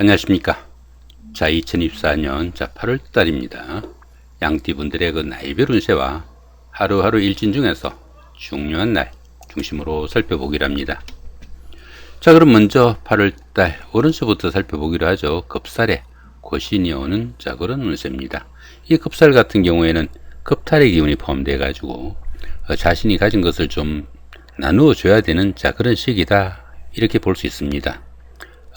안녕하십니까. 자, 2024년 8월 달입니다. 양띠분들의 그 나이별 운세와 하루하루 일진 중에서 중요한 날 중심으로 살펴보기로 합니다. 자, 그럼 먼저 8월 달 오른쪽부터 살펴보기로 하죠. 급살에 고신이 오는 그런 운세입니다. 이 급살 같은 경우에는 급탈의 기운이 포함되어 가지고 자신이 가진 것을 좀 나누어 줘야 되는 그런 시기다, 이렇게 볼 수 있습니다.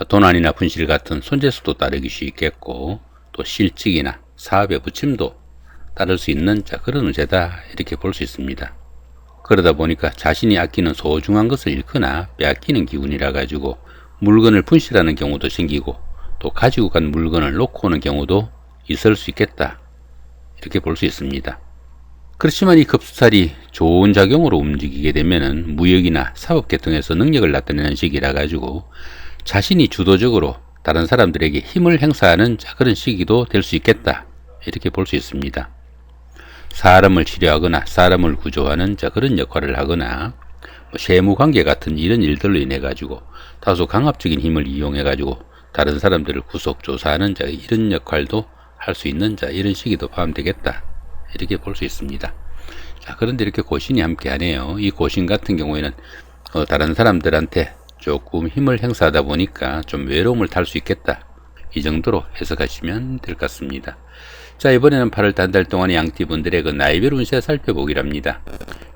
도난이나 분실 같은 손재수도 따르기 쉽겠고, 또 실직이나 사업의 부침도 따를 수 있는 그런 운세다, 이렇게 볼 수 있습니다. 그러다 보니까 자신이 아끼는 소중한 것을 잃거나 빼앗기는 기운이라 가지고 물건을 분실하는 경우도 생기고, 또 가지고 간 물건을 놓고 오는 경우도 있을 수 있겠다, 이렇게 볼 수 있습니다. 그렇지만 이 급살이 좋은 작용으로 움직이게 되면은 무역이나 사업 계통에서 능력을 나타내는 시기라 가지고 자신이 주도적으로 다른 사람들에게 힘을 행사하는 그런 시기도 될 수 있겠다, 이렇게 볼 수 있습니다. 사람을 치료하거나 사람을 구조하는 그런 역할을 하거나 세무관계 같은 이런 일들로 인해 가지고 다소 강압적인 힘을 이용해 가지고 다른 사람들을 구속조사하는 이런 역할도 할 수 있는 이런 시기도 포함되겠다, 이렇게 볼 수 있습니다. 자, 그런데 이렇게 고신이 함께 하네요. 이 고신 같은 경우에는 다른 사람들한테 조금 힘을 행사하다 보니까 좀 외로움을 탈 수 있겠다, 이 정도로 해석하시면 될 것 같습니다. 자, 이번에는 8월 한 달 동안의 양띠분들의 그 나이별 운세 살펴보기로 합니다.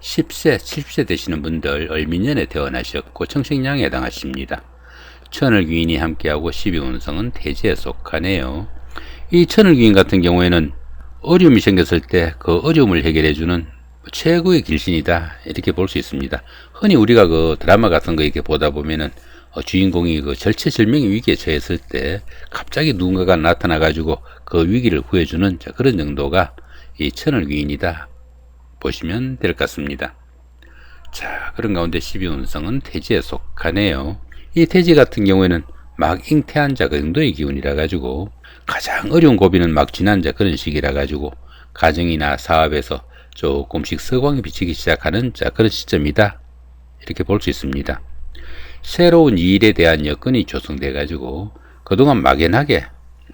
10세, 70세 되시는 분들 을민년에 태어나셨고 청식량에 해당하십니다. 천을귀인이 함께하고 12운성은 태지에 속하네요. 이 천을귀인 같은 경우에는 어려움이 생겼을 때 그 어려움을 해결해주는 최고의 길신이다, 이렇게 볼 수 있습니다. 흔히 우리가 그 드라마 같은 거 이렇게 보다 보면은 주인공이 그 절체절명의 위기에 처했을 때 갑자기 누군가가 나타나 가지고 그 위기를 구해주는 그런 정도가 이 천을귀인이다, 보시면 될 것 같습니다. 자, 그런 가운데 12운성은 태지에 속하네요. 이 태지 같은 경우에는 막 잉태한 그 정도의 기운이라 가지고 가장 어려운 고비는 막 지난 그런 시기라 가지고 가정이나 사업에서 조금씩 서광이 비치기 시작하는 그런 시점이다, 이렇게 볼 수 있습니다. 새로운 일에 대한 여건이 조성돼 가지고 그동안 막연하게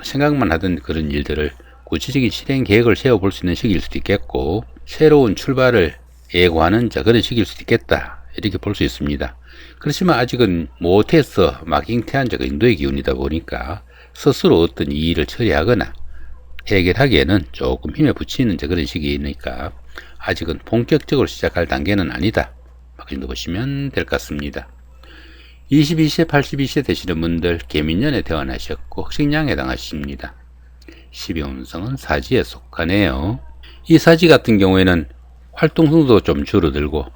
생각만 하던 그런 일들을 구체적인 실행 계획을 세워볼 수 있는 시기일 수도 있겠고, 새로운 출발을 예고하는 그런 시기일 수도 있겠다, 이렇게 볼 수 있습니다. 그렇지만 아직은 못해서 막 잉태한 그 인도의 기운이다 보니까 스스로 어떤 이 일을 처리하거나 해결하기에는 조금 힘에 부치는 그런 시기이니까 아직은 본격적으로 시작할 단계는 아니다, 그 정도 보시면 될 것 같습니다. 22세, 82세 되시는 분들 개민년에 태어나셨고 흑식량에 해당하십니다. 12운성은 사지에 속하네요. 이 사지 같은 경우에는 활동성도 좀 줄어들고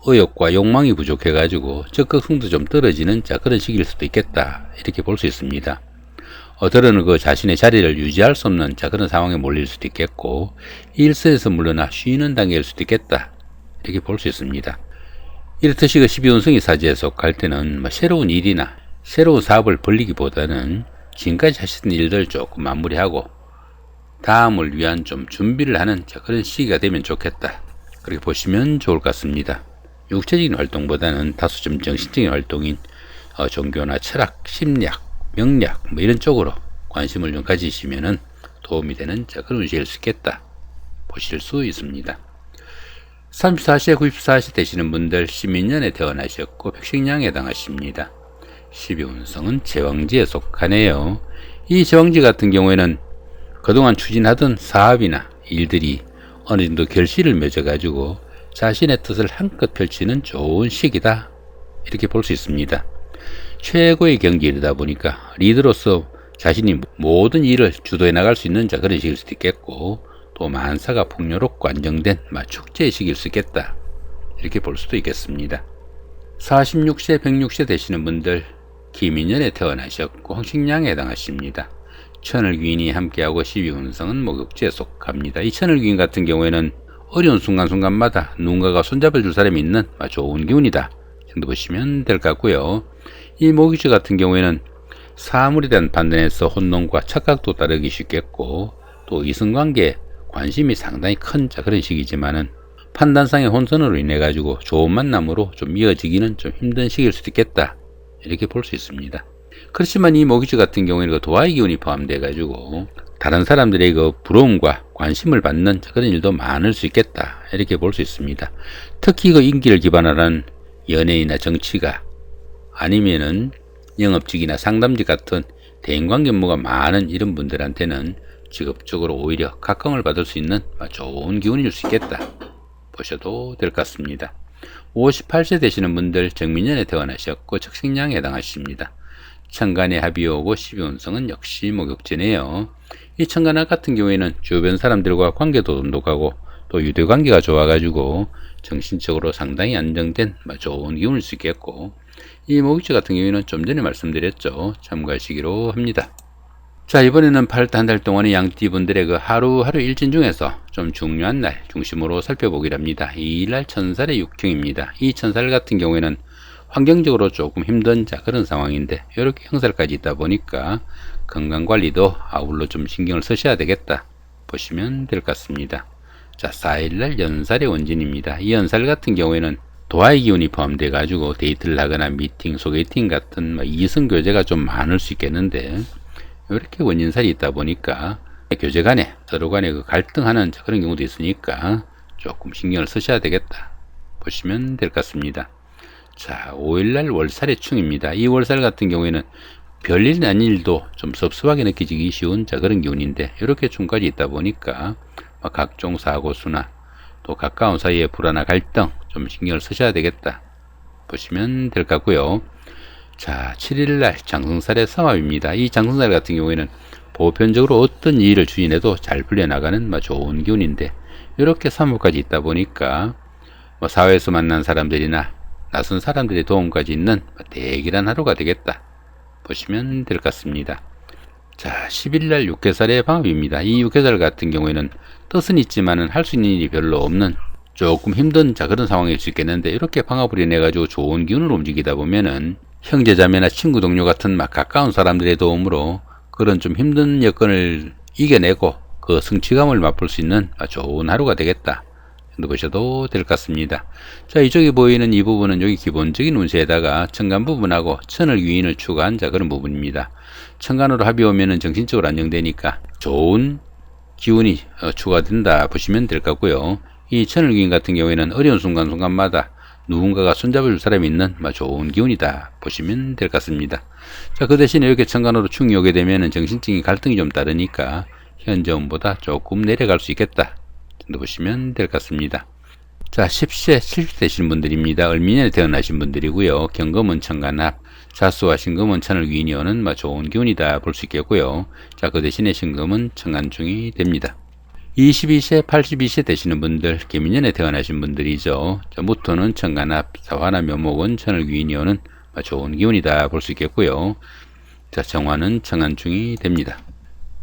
의욕과 욕망이 부족해 가지고 적극성도 좀 떨어지는 그런 시기일 수도 있겠다, 이렇게 볼 수 있습니다. 어떨은 그 자신의 자리를 유지할 수 없는 그런 상황에 몰릴 수도 있겠고, 일선에서 물러나 쉬는 단계일 수도 있겠다, 이렇게 볼 수 있습니다. 이렇듯이 그 12운성이 사지에 속할 때는 새로운 일이나 새로운 사업을 벌리기보다는 지금까지 하셨던 일들 조금 마무리하고 다음을 위한 좀 준비를 하는 그런 시기가 되면 좋겠다, 그렇게 보시면 좋을 것 같습니다. 육체적인 활동보다는 다소 좀 정신적인 활동인 종교나 철학, 심리학, 명리학 이런 쪽으로 관심을 좀 가지시면은 도움이 되는 그런 운세일 수 있겠다, 보실 수 있습니다. 34세, 94세 되시는 분들 신민년에 태어나셨고 백식량에 해당하십니다. 12운성은 제왕지에 속하네요. 이 제왕지 같은 경우에는 그동안 추진하던 사업이나 일들이 어느 정도 결실을 맺어 가지고 자신의 뜻을 한껏 펼치는 좋은 시기다, 이렇게 볼 수 있습니다. 최고의 경지이다 보니까 리더로서 자신이 모든 일을 주도해 나갈 수 있는 그런 시기일 수도 있겠고, 또 만사가 풍요롭고 안정된 축제의 시기일 수 있겠다, 이렇게 볼 수도 있겠습니다. 46세, 106세 되시는 분들 기민년에 태어나셨고 황식량에 해당하십니다. 천을귀인이 함께하고 12운성은 목욕지에 속합니다. 이 천을귀인 같은 경우에는 어려운 순간순간마다 누군가가 손잡아 줄 사람이 있는 좋은 기운이다 정도 보시면 될 것 같고요. 이 목욕지 같은 경우에는 사물에 대한 판단에서 혼돈과 착각도 따르기 쉽겠고, 또 이성관계에 관심이 상당히 큰 그런 시기지만은 판단상의 혼선으로 인해 가지고 좋은 만남으로 좀 이어지기는 좀 힘든 시기일 수도 있겠다, 이렇게 볼 수 있습니다. 그렇지만 이 모기지 같은 경우에는 그 도화의 기운이 포함돼 가지고 다른 사람들의 그 부러움과 관심을 받는 그런 일도 많을 수 있겠다, 이렇게 볼 수 있습니다. 특히 그 인기를 기반으로 한 연예인이나 정치가 아니면은 영업직이나 상담직 같은 대인관계 업무가 많은 이런 분들한테는 직업적으로 오히려 각광을 받을 수 있는 좋은 기운일 수 있겠다 보셔도 될 것 같습니다. 58세 되시는 분들 정민년에 태어나셨고 적생량에 해당하십니다. 천간에 합이 오고 12운성은 역시 목욕제네요. 이 천간합 같은 경우에는 주변 사람들과 관계도 돈독하고 또 유대관계가 좋아가지고 정신적으로 상당히 안정된 좋은 기운일 수 있겠고, 이 목욕제 같은 경우에는 좀 전에 말씀드렸죠. 참고하시기로 합니다. 자, 이번에는 8달 한 달 동안의 양띠분들의 그 하루하루 일진 중에서 좀 중요한 날 중심으로 살펴보기로 합니다. 2일날 천살의 육형입니다. 이 천살 같은 경우에는 환경적으로 조금 힘든 그런 상황인데 이렇게 형살까지 있다 보니까 건강관리도 아울러 좀 신경을 쓰셔야 되겠다 보시면 될 것 같습니다. 자, 4일날 연살의 원진입니다. 이 연살 같은 경우에는 도화의 기운이 포함돼 가지고 데이트를 하거나 미팅, 소개팅 같은 이성교제가 좀 많을 수 있겠는데, 이렇게 원인살이 있다 보니까 교제 간에 서로 간에 그 갈등하는 그런 경우도 있으니까 조금 신경을 쓰셔야 되겠다 보시면 될 것 같습니다. 자, 5일날 월살의 충입니다. 이 월살 같은 경우에는 별일 아닌 일도 좀 섭섭하게 느껴지기 쉬운 그런 기운인데, 이렇게 충까지 있다 보니까 각종 사고수나 또 가까운 사이의 불화나 갈등 좀 신경을 쓰셔야 되겠다 보시면 될 것 같고요. 자, 7일날 장성살의 삼합입니다. 이 장성살 같은 경우에는 보편적으로 어떤 일을 추진해도 잘 풀려나가는 좋은 기운인데, 이렇게 삼합까지 있다 보니까 사회에서 만난 사람들이나 낯선 사람들의 도움까지 있는 대길한 하루가 되겠다 보시면 될 것 같습니다. 자, 10일날 육해살의 방합입니다. 이 육해살 같은 경우에는 뜻은 있지만은 할 수 있는 일이 별로 없는 조금 힘든 그런 상황일 수 있겠는데, 이렇게 방합을 인해 가지고 좋은 기운으로 움직이다 보면은 형제자매나 친구 동료 같은 가까운 사람들의 도움으로 그런 좀 힘든 여건을 이겨내고 그 성취감을 맛볼 수 있는 좋은 하루가 되겠다 보셔도 될 것 같습니다. 자, 이쪽에 보이는 이 부분은 여기 기본적인 운세에다가 천간 부분하고 천을 위인을 추가한 그런 부분입니다. 천간으로 합이 오면은 정신적으로 안정되니까 좋은 기운이 추가된다 보시면 될 것 같고요. 이 천을 위인 같은 경우에는 어려운 순간순간마다 누군가가 손잡아줄 사람이 있는 좋은 기운이다 보시면 될 것 같습니다. 자, 그 대신에 이렇게 천간으로 충이 오게 되면은 정신적인 갈등이 좀 따르니까 현재 운보다 조금 내려갈 수 있겠다 보시면 될 것 같습니다. 자, 10세, 70세 되시는 분들입니다. 을미년에 태어나신 분들이고요. 경금은 천간합, 자수와 신금은 천을 위인이 오는 좋은 기운이다 볼 수 있겠고요. 자, 그 대신에 신금은 천간중이 됩니다. 22세, 82세 되시는 분들, 개미년에 태어나신 분들이죠. 자, 무토는 천간합, 사화나 묘목은 천을 위인이 오는 좋은 기운이다 볼 수 있겠고요. 자, 정화는 천간중이 됩니다.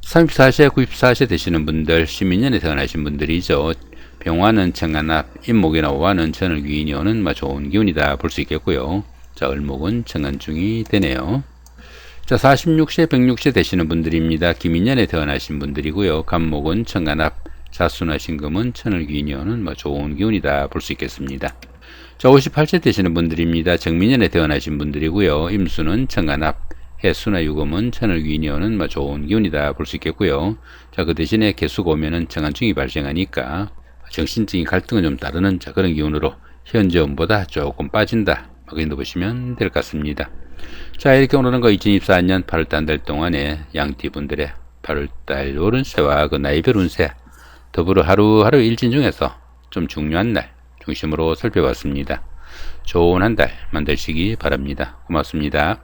34세, 94세 되시는 분들, 신민년에 태어나신 분들이죠. 병화는 천간합, 임목이나 오화는 천을 위인이 오는 좋은 기운이다 볼 수 있겠고요. 자, 을목은 천간중이 되네요. 자, 46세, 106세 되시는 분들입니다. 김인년에 태어나신 분들이고요. 간목은 천간합, 자수나 신금은 천을 위인이 오는 좋은 기운이다 볼 수 있겠습니다. 자, 58세 되시는 분들입니다. 정민년에 태어나신 분들이고요. 임수는 천간합, 해수나 유금은 천을 위인이 오는 좋은 기운이다 볼 수 있겠고요. 자, 그 대신에 개수가 오면은 정한증이 발생하니까 정신적인 갈등은 좀 따르는 그런 기운으로 현재 운보다 조금 빠진다 이렇게 보시면 될 것 같습니다. 자, 이렇게 오늘은 2024년 8월달 한 달 동안에 양띠분들의 8월달 오른세와 그 나이별 운세 더불어 하루하루 일진 중에서 좀 중요한 날 중심으로 살펴봤습니다. 좋은 한 달 만드시기 바랍니다. 고맙습니다.